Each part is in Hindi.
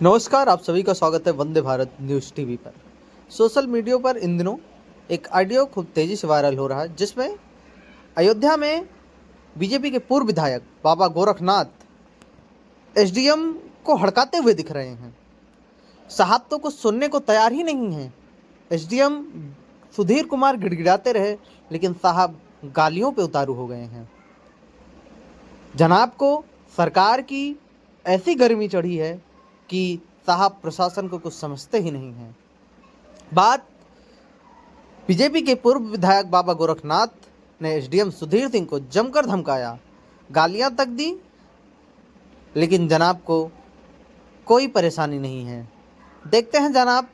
नमस्कार, आप सभी का स्वागत है वंदे भारत न्यूज़ टीवी पर। सोशल मीडिया पर इन दिनों एक ऑडियो खूब तेज़ी से वायरल हो रहा है, जिसमें अयोध्या में बीजेपी के पूर्व विधायक बाबा गोरखनाथ एसडीएम को हड़काते हुए दिख रहे हैं। साहब तो कुछ सुनने को तैयार ही नहीं हैं। एसडीएम सुधीर कुमार गिड़गिड़ाते रहे, लेकिन साहब गालियों पे उतारू हो गए हैं। जनाब को सरकार की ऐसी गर्मी चढ़ी है कि साहब प्रशासन को कुछ समझते ही नहीं हैं। बात बीजेपी के पूर्व विधायक बाबा गोरखनाथ ने एसडीएम सुधीर सिंह को जमकर धमकाया, गालियां तक दी, लेकिन जनाब को कोई परेशानी नहीं है। देखते हैं जनाब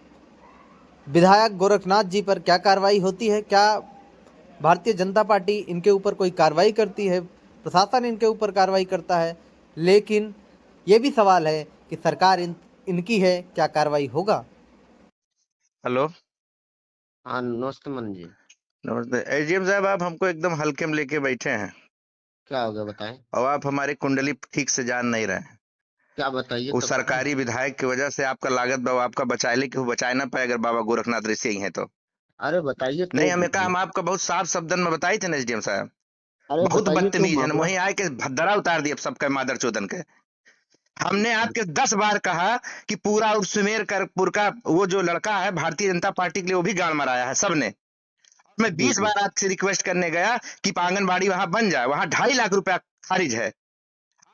विधायक गोरखनाथ जी पर क्या कार्रवाई होती है। क्या भारतीय जनता पार्टी इनके ऊपर कोई कार्रवाई करती है, प्रशासन इनके ऊपर कार्रवाई करता है, लेकिन ये भी सवाल है कि सरकार इनकी है, क्या कार्रवाई होगा। हेलो। हाँ नमस्ते मन जी। नमस्ते एजीएम साहब, आप हमको एकदम हल्के में लेके बैठे हैं क्या हो गया बताएं। और आप हमारी कुंडली ठीक से जान नहीं रहे हैं। क्या बताइए उस तब बताएं। सरकारी विधायक की वजह से आपका लागत बा आपका बचाए कि वो बचाए ना पाए अगर बाबा गोरखनाथ ऋषि ही हैं तो। अरे बताइए नहीं, तो हमें कहा हम आपका बहुत साफ शब्दन में बताई थे ना एसडीएम साहब। अरे बहुत बताइए तो बदतमीज है, मामला। वहीं आए के भद्दरा उतार दिए सबका मादर चोदन के। हमने आपके 10 बार कहा कि पूरा सुमेर करपुर का वो जो लड़का है भारतीय जनता पार्टी के लिए, वो भी गाड़ मराया है सबने। मैं जी 20 जी। बार आपसे रिक्वेस्ट करने गया कि आंगनबाड़ी वहां बन जाए, वहां 2.5 लाख रुपया खारिज है।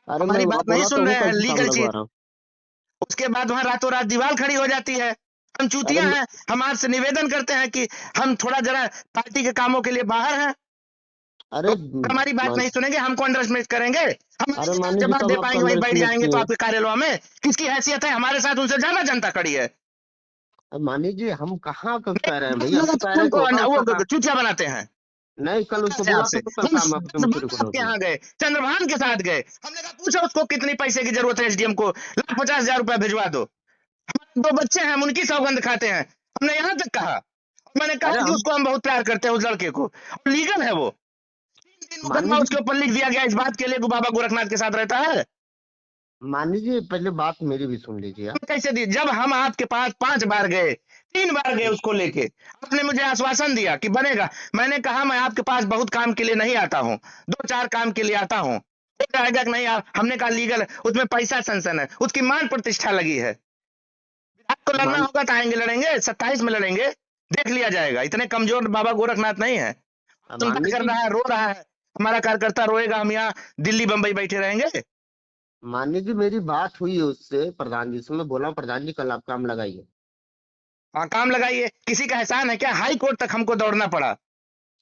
अरे मैं हमारी वहाँ बात नहीं बोला तो सुन हूँ, रहे कल हैं से काम लीगल लगवा चीज। रहा हूँ। उसके बाद वहां रातों रात दीवार खड़ी हो जाती है। हम अरे चूतिया हैं। हम आपसे निवेदन करते हैं कि हम थोड़ा जरा पार्टी के कामों के लिए बाहर हैं, अरे तो हमारी बात नहीं सुनेंगे, हमको अंडर एस्टिमेट करेंगे। हम अरे जब मानी जी जवाब कब दे आपका पाएंगे वहीं अंडर बैठ एस्टिमेट जाएंगे तो किए। आपके कार्यालय में किसकी हैसियत है? हमारे साथ उनसे ज्यादा जनता खड़ी है। मानी जी हम कहाँ कब कह रहे हैं नहीं, भैया, हम तो कह रहे हैं कि होगा उसका वो काम। चूतिया बनाते हैं। नहीं कल उसको से बोला आपसे था तो कल हम काम आपके मुझसे रिकॉर्ड आपके होगी। यहाँ गए, चंद्रभान के साथ गए, हमने कहा पूछा उसको कितनी पैसे की जरूरत है, एसडीएम को 1,50,000 रुपया भिजवा दो। हमारे 2 बच्चे हैं, हम उनकी सौगंध खाते हैं। हमने यहाँ तक कहा। मैंने कहा अरे कि हम उसको हम बहुत प्यार करते हैं उस लड़के को, और लीगल है वो। 3 मानी मुकदमा जी उसके ऊपर लिख दिया गया इस बात के लिए कि बाबा गोरखनाथ के साथ रहता है। मानी जी पहले बात मेरी भी सुन लीजिए आप। हम कैसे दिए? जब हम आपके पास 5 बार गए, 3 बार गए उसको लेके, आपने मुझे आश्वासन दिया कि बनेगा। मैंने कहा मैं आपके पास बहुत काम के लिए नहीं आता हूँ, 2-4 काम के लिए आता हूँ, हो जाएगा कि नहीं? हमने कहा लीगल है, उसमें पैसा सनसन है, उसकी मान प्रतिष्ठा लगी है। आपको लड़ना मान होगा तो आएंगे, लड़ेंगे 27 में लड़ेंगे, देख लिया जाएगा। इतने कमजोर बाबा गोरखनाथ नहीं है। चिंता मानी कर जी रहा है, रो रहा है, हमारा कार्यकर्ता रोएगा, हम यहाँ दिल्ली बंबई बैठे रहेंगे। मानी जी मेरी बात हुई है उससे प्रधान जी से, मैं बोला प्रधान जी कल आप काम लगाइए। हाँ, काम लगाइए। किसी का एहसान है क्या? हाई कोर्ट तक हमको दौड़ना पड़ा।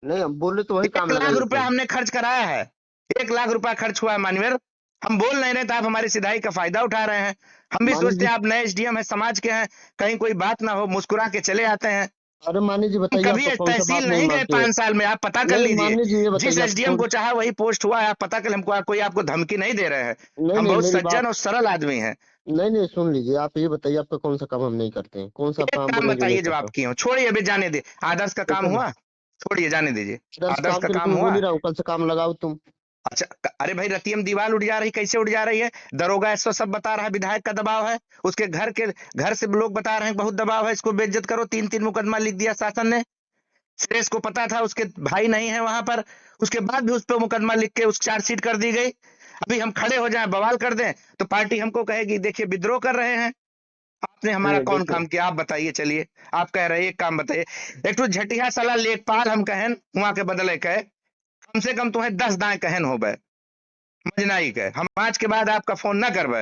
नहीं हम बोले तो वही काम 1 लाख लगाइए रुपया कल। हमने खर्च कराया है। 1 लाख रुपया खर्च हुआ है मानवीर। हम बोल नहीं रहे तो आप हमारी सिधाई का फायदा उठा रहे हैं। हम भी मानी सोचते जी हैं आप नए एसडीएम है, समाज के हैं, कहीं कोई बात ना हो, मुस्कुरा के चले आते हैं। अरे मानी जी हम बताइए कभी आपका कौन सा बात तहसील नहीं नहीं गए मानते हैं। 5 साल में, आप पता कर नहीं लीजिए। मानी जी ये जिस बताइए आप एसडीएम कौन। को चाहा वही पोस्ट हुआ है, आप पता कर, हमको कोई आपको धमकी नहीं दे रहे हैं। नहीं हम नहीं बहुत मेरी सज्जन बात। और सरल आदमी हैं। नहीं नहीं सुन लीजिए, आप ये बताइए आपका कौन सा काम हम नहीं करते हैं, कौन सा आप एक काम काम बोले जो नहीं बताइए जो करता आप हूँ। किए हो, छोड़िए अभी, जाने दे। आदर्श का काम देखो हुआ, छोड़िए, जाने दीजिए। दस आदर्श काम का के लिए काम तुम्हें बोल हुआ। ही रहा हूँ, कल से काम लगाओ तुम। अच्छा, अरे भाई रतियम दीवार उड़ जा रही, कैसे उड़ जा रही है? दरोगा एसओ सब बता रहा है, विधायक का दबाव है, उसके घर से लोग बता रहे हैं बहुत दबाव है, इसको बेइज्जत करो। 3-3 मुकदमा लिख दिया शासन ने। सुरेश को पता था, उसके भाई नहीं है वहां पर, उसके बाद भी उस पर मुकदमा लिख के उस चार्जशीट कर दी गई। अभी हम खड़े हो जाए बवाल कर दें तो पार्टी हमको कहेगी देखिए विद्रोह कर रहे हैं। आपने नहीं हमारा नहीं कौन देखिए। काम किया? आप बताइए। चलिए, आप कह रहे हैं एक काम बताइए। एक तो झटिया साला लेखपाल हम कहें वहां के बदले कहे, कम से कम तुम्हें 10 दाएं कहन हो बे मजनाई के। हम आज के बाद आपका फोन ना करबे,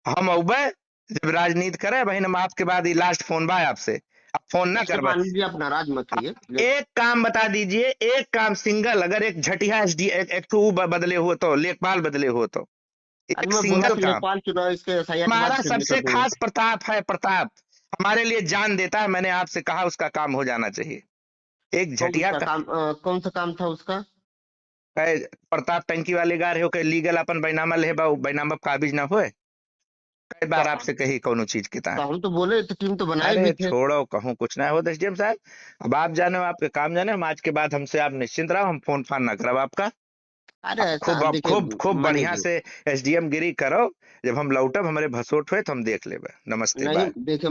हम औबे जब राजनीति करे बहन, हम आपके बाद ही लास्ट फोन बा आपसे, आप फोन ना अरे करबे। मानी जी आप नाराज मत होइए। एक काम बता दीजिए, एक काम सिंगल, अगर एक झटिया एसडी एक तो बदले हो तो लेखपाल बदले हो तो अरे एक मैं बोला सिंगल कि काम। लेखपाल चुनाव इसके एफआईआर के बाद हमारा फिर भी कर सबसे दूंगा। खास प्रताप है, प्रताप हमारे लिए जान देता है। मैंने आपसे कहा उसका काम हो जाना चाहिए। एक झटिया का कौन सा काम था उसका। कहे, प्रताप टंकी वाले गार हो के लीगल अपन बैनामा ले बा, बैनामा काबिज ना होए। कई तो बार आपसे कही कोनो चीज के ता। हम तो बोले थे, टीम तो बनाए भी अरे थे। छोड़ो, कहूँ कुछ ना हो एसडीएम साहब। अब आप जाने, आपके काम जाने, हम आज के बाद हमसे आप निश्चिंत रहो, हम फोन फान ना करब आपका। अरे ऐसा खूब अब देखिए खूब मनीष बढ़िया जी, से एसडीएम गिरी करो। जब हम लौटब हमारे भसोट हुए तो हम देख लेबे। नमस्ते, नहीं बाय। देखिए